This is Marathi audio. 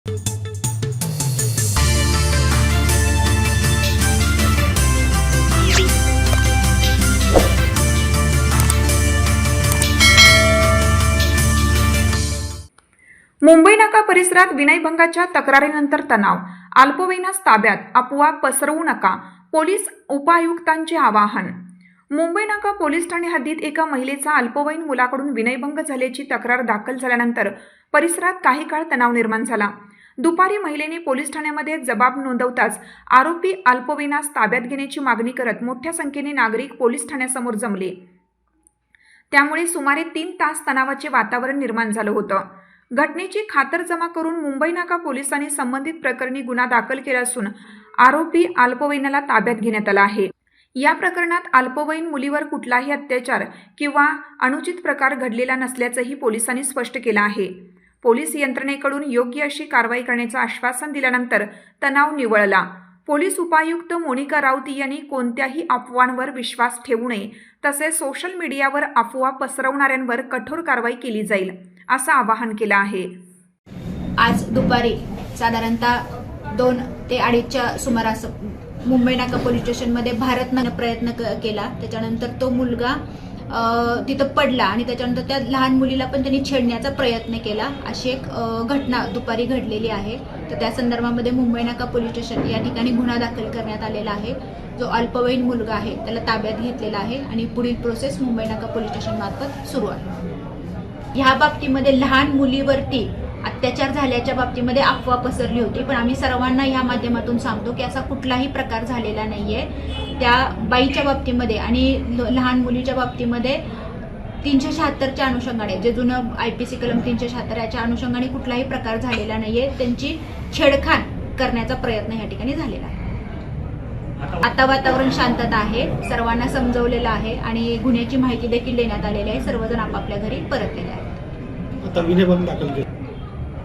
मुंबई नाका परिसरात विनयभंगाच्या तक्रारीनंतर तणाव, अल्पवयीनास ताब्यात, अफवा पसरवू नका, पोलीस उपायुक्तांचे आवाहन। मुंबई नाका पोलीस ठाणे हद्दीत एका महिलेचा अल्पवयीन मुलाकडून विनयभंग झाल्याची तक्रार दाखल झाल्यानंतर परिसरात काही काळ तणाव निर्माण झाला। दुपारी महिलेने पोलीस ठाण्यामध्ये जबाब नोंदवताच आरोपी अल्पवयीनास ताब्यात घेण्याची मागणी करत मोठ्या संख्येने नागरिक पोलीस ठाण्यासमोर जमले। त्यामुळे सुमारे 3 तास तणावाचे वातावरण निर्माण झालं होतं। घटनेची खातरजमा करून मुंबई नाका पोलिसांनी संबंधित प्रकरणी गुन्हा दाखल केला असून आरोपी अल्पवयीनाला ताब्यात घेण्यात आला आहे। या प्रकरणात अल्पवयीन मुलीवर कुठलाही अत्याचार किंवा अनुचित प्रकार घडलेला नसल्याचंही पोलिसांनी स्पष्ट केलं आहे। पोलीस यंत्रणेकडून योग्य अशी कारवाई करण्याचं आश्वासन दिल्यानंतर तणाव निवळला। पोलीस उपायुक्त मोनिका राऊत यांनी कोणत्याही अफवांवर विश्वास ठेवू नये, तसेच सोशल मीडियावर अफवा पसरवणाऱ्यांवर कठोर कारवाई केली जाईल असं आवाहन केलं आहे। आज दुपारी साधारणतः 2 ते 2:30च्या सुमारास मुंबई नाका पोलीस स्टेशनमध्ये भारतनं प्रयत्न केला। त्याच्यानंतर तो मुलगा तिथं पडला आणि त्याच्यानंतर त्या लहान मुलीला पण त्यांनी छेडण्याचा प्रयत्न केला, अशी एक घटना दुपारी घडलेली आहे। तर त्या संदर्भामध्ये मुंबई नाका पोलीस स्टेशन या ठिकाणी गुन्हा दाखल करण्यात आलेला आहे। जो अल्पवयीन मुलगा आहे त्याला ताब्यात घेतलेला आहे आणि पुढील प्रोसेस मुंबई नाका पोलीस स्टेशन मार्फत सुरू आहे। ह्या बाबतीमध्ये लहान मुलीवरती अत्याचार झाल्याच्या बाबतीमध्ये अफवा पसरली होती, पण आम्ही सर्वांना या माध्यमातून सांगतो की असा कुठलाही प्रकार झालेला नाहीये। त्या बाईच्या बाबतीमध्ये आणि लहान मुलीच्या बाबतीमध्ये 376च्या अनुषंगाने, जे जुनं IPC कलम 376 याच्या अनुषंगाने कुठलाही प्रकार झालेला नाहीये। त्यांची छेडखाण करण्याचा प्रयत्न या ठिकाणी झालेला आहे। आता वातावरण शांतता आहे, सर्वांना समजवलेलं आहे आणि गुन्ह्याची माहिती देखील देण्यात आलेली आहे। सर्वजण आपापल्या घरी परतलेले आहेत। आता विनयभंग दाखल केला।